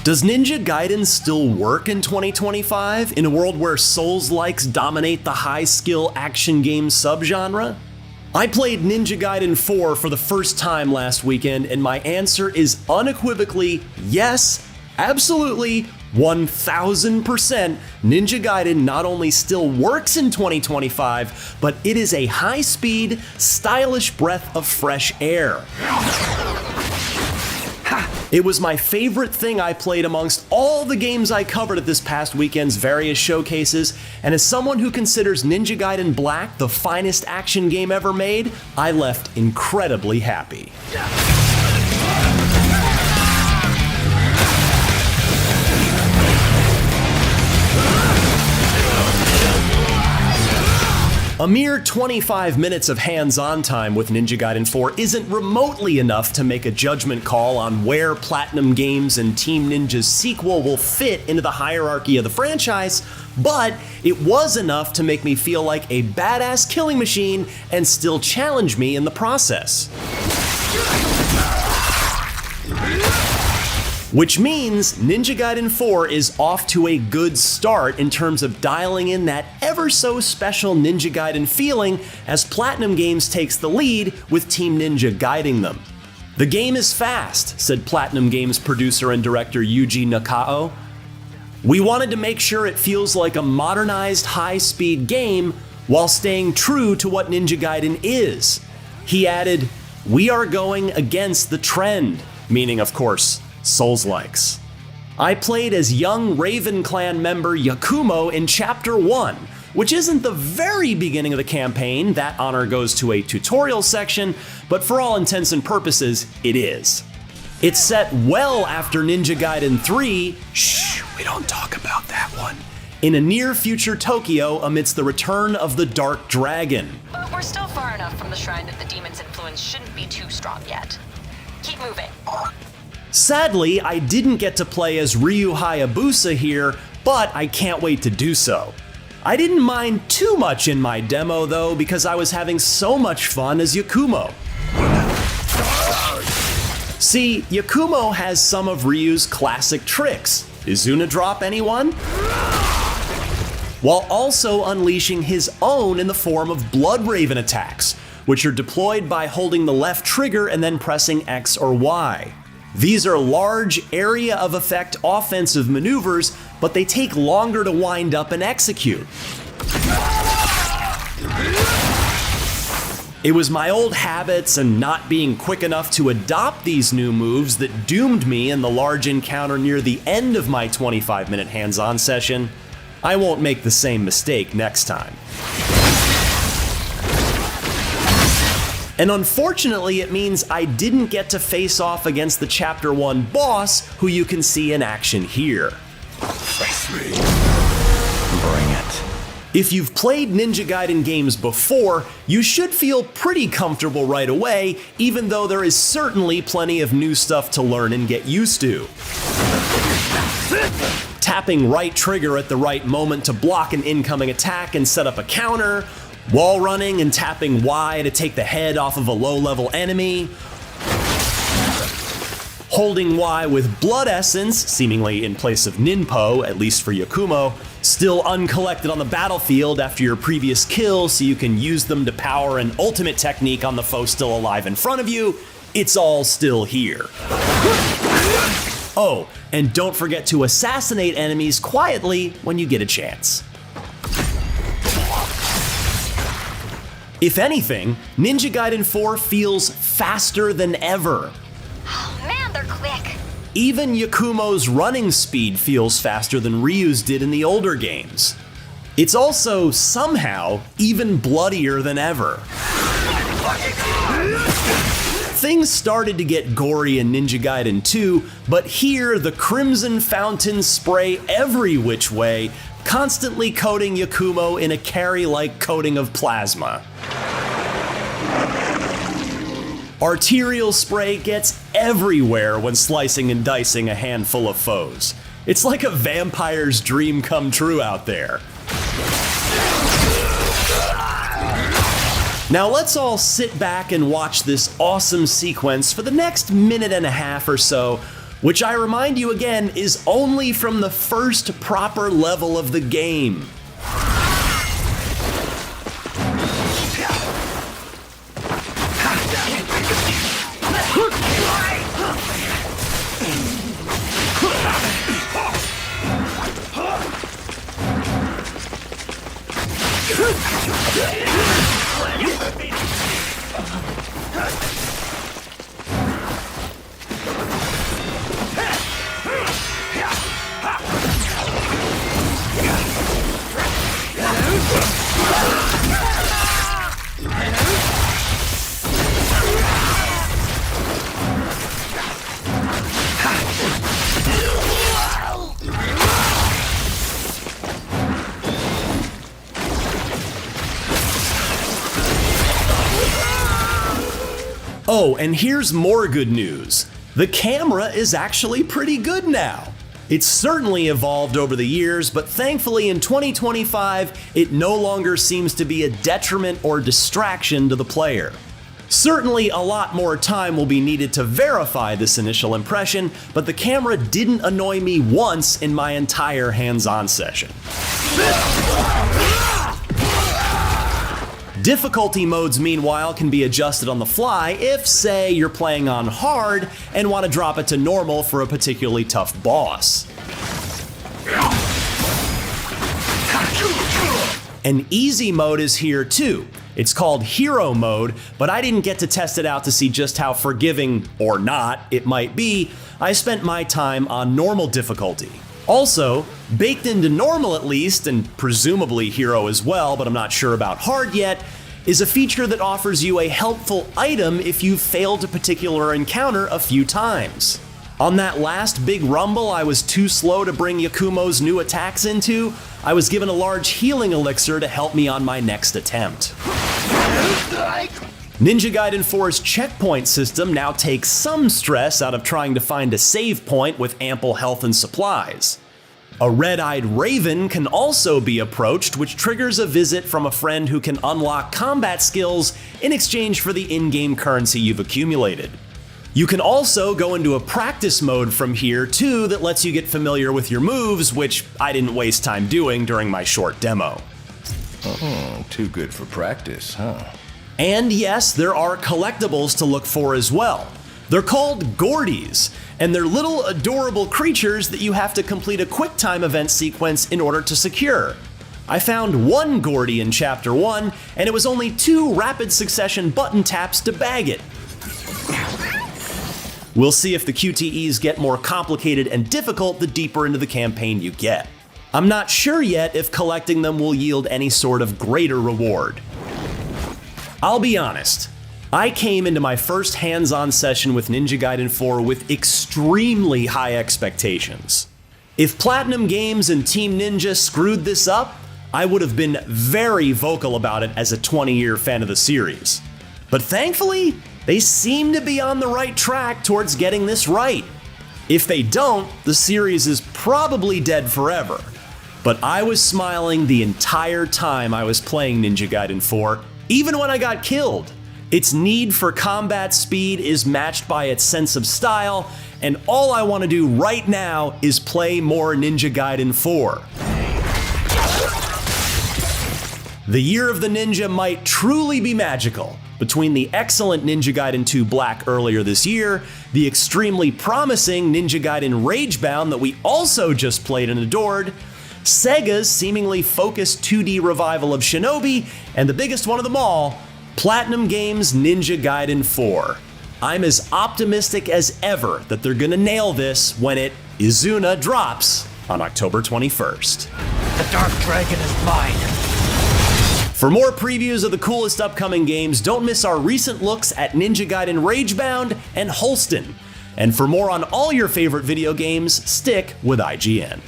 Does Ninja Gaiden still work in 2025 in a world where Souls-likes dominate the high-skill action game subgenre? I played Ninja Gaiden 4 for the first time last weekend, and my answer is unequivocally yes, absolutely, 1000%. Ninja Gaiden not only still works in 2025, but it is a high-speed, stylish breath of fresh air. It was my favorite thing I played amongst all the games I covered at this past weekend's various showcases, and as someone who considers Ninja Gaiden Black the finest action game ever made, I left incredibly happy. A mere 25 minutes of hands-on time with Ninja Gaiden 4 isn't remotely enough to make a judgment call on where Platinum Games and Team Ninja's sequel will fit into the hierarchy of the franchise, but it was enough to make me feel like a badass killing machine and still challenge me in the process. Which means Ninja Gaiden 4 is off to a good start in terms of dialing in that ever so special Ninja Gaiden feeling as Platinum Games takes the lead with Team Ninja guiding them. "The game is fast," said Platinum Games producer and director Yuji Nakao. "We wanted to make sure it feels like a modernized high-speed game while staying true to what Ninja Gaiden is." He added, "We are going against the trend," meaning, of course, Souls-likes. I played as young Raven Clan member Yakumo in Chapter 1, which isn't the very beginning of the campaign. That honor goes to a tutorial section, but for all intents and purposes, it is. It's set well after Ninja Gaiden 3, we don't talk about that one, in a near-future Tokyo amidst the return of the Dark Dragon. But we're still far enough from the shrine that the demon's influence shouldn't be too strong yet. Keep moving. Sadly, I didn't get to play as Ryu Hayabusa here, but I can't wait to do so. I didn't mind too much in my demo though, because I was having so much fun as Yakumo. See, Yakumo has some of Ryu's classic tricks. Izuna drop, anyone? While also unleashing his own in the form of Blood Raven attacks, which are deployed by holding the left trigger and then pressing X or Y. These are large area of effect offensive maneuvers, but they take longer to wind up and execute. It was my old habits and not being quick enough to adopt these new moves that doomed me in the large encounter near the end of my 25-minute hands-on session. I won't make the same mistake next time. And unfortunately, it means I didn't get to face off against the Chapter 1 boss, who you can see in action here. Face me. Bring it. If you've played Ninja Gaiden games before, you should feel pretty comfortable right away, even though there is certainly plenty of new stuff to learn and get used to. Tapping right trigger at the right moment to block an incoming attack and set up a counter, wall running and tapping Y to take the head off of a low-level enemy, holding Y with Blood Essence, seemingly in place of Ninpo, at least for Yakumo, still uncollected on the battlefield after your previous kill so you can use them to power an ultimate technique on the foe still alive in front of you. It's all still here. Oh, and don't forget to assassinate enemies quietly when you get a chance. If anything, Ninja Gaiden 4 feels faster than ever. Oh man, they're quick. Even Yakumo's running speed feels faster than Ryu's did in the older games. It's also, somehow, even bloodier than ever. Things started to get gory in Ninja Gaiden 2, but here the crimson fountains spray every which way, constantly coating Yakumo in a carry-like coating of plasma. Arterial spray gets everywhere when slicing and dicing a handful of foes. It's like a vampire's dream come true out there. Now let's all sit back and watch this awesome sequence for the next minute and a half or so, which I remind you again is only from the first proper level of the game. Oh, and here's more good news. The camera is actually pretty good now. It's certainly evolved over the years, but thankfully in 2025, it no longer seems to be a detriment or distraction to the player. Certainly a lot more time will be needed to verify this initial impression, but the camera didn't annoy me once in my entire hands-on session. Difficulty modes, meanwhile, can be adjusted on the fly if, say, you're playing on hard and want to drop it to normal for a particularly tough boss. An easy mode is here too. It's called Hero Mode, but I didn't get to test it out to see just how forgiving, or not, it might be. I spent my time on normal difficulty. Also, baked into normal at least, and presumably hero as well, but I'm not sure about hard yet, is a feature that offers you a helpful item if you've failed a particular encounter a few times. On that last big rumble I was too slow to bring Yakumo's new attacks into, I was given a large healing elixir to help me on my next attempt. Ninja Gaiden 4's checkpoint system now takes some stress out of trying to find a save point with ample health and supplies. A red-eyed raven can also be approached, which triggers a visit from a friend who can unlock combat skills in exchange for the in-game currency you've accumulated. You can also go into a practice mode from here too that lets you get familiar with your moves, which I didn't waste time doing during my short demo. Oh, too good for practice, huh? And yes, there are collectibles to look for as well. They're called Gordies, and they're little adorable creatures that you have to complete a QuickTime event sequence in order to secure. I found one Gordie in Chapter 1, and it was only 2 rapid succession button taps to bag it. We'll see if the QTEs get more complicated and difficult the deeper into the campaign you get. I'm not sure yet if collecting them will yield any sort of greater reward. I'll be honest, I came into my first hands-on session with Ninja Gaiden 4 with extremely high expectations. If Platinum Games and Team Ninja screwed this up, I would have been very vocal about it as a 20-year fan of the series. But thankfully, they seem to be on the right track towards getting this right. If they don't, the series is probably dead forever. But I was smiling the entire time I was playing Ninja Gaiden 4, even when I got killed. Its need for combat speed is matched by its sense of style, and all I want to do right now is play more Ninja Gaiden 4. The Year of the Ninja might truly be magical. Between the excellent Ninja Gaiden 2 Black earlier this year, the extremely promising Ninja Gaiden Ragebound that we also just played and adored, Sega's seemingly focused 2D revival of Shinobi, and the biggest one of them all, Platinum Games' Ninja Gaiden 4. I'm as optimistic as ever that they're gonna nail this when it, Izuna, drops on October 21st. The Dark Dragon is mine. For more previews of the coolest upcoming games, don't miss our recent looks at Ninja Gaiden Ragebound and Holston. And for more on all your favorite video games, stick with IGN.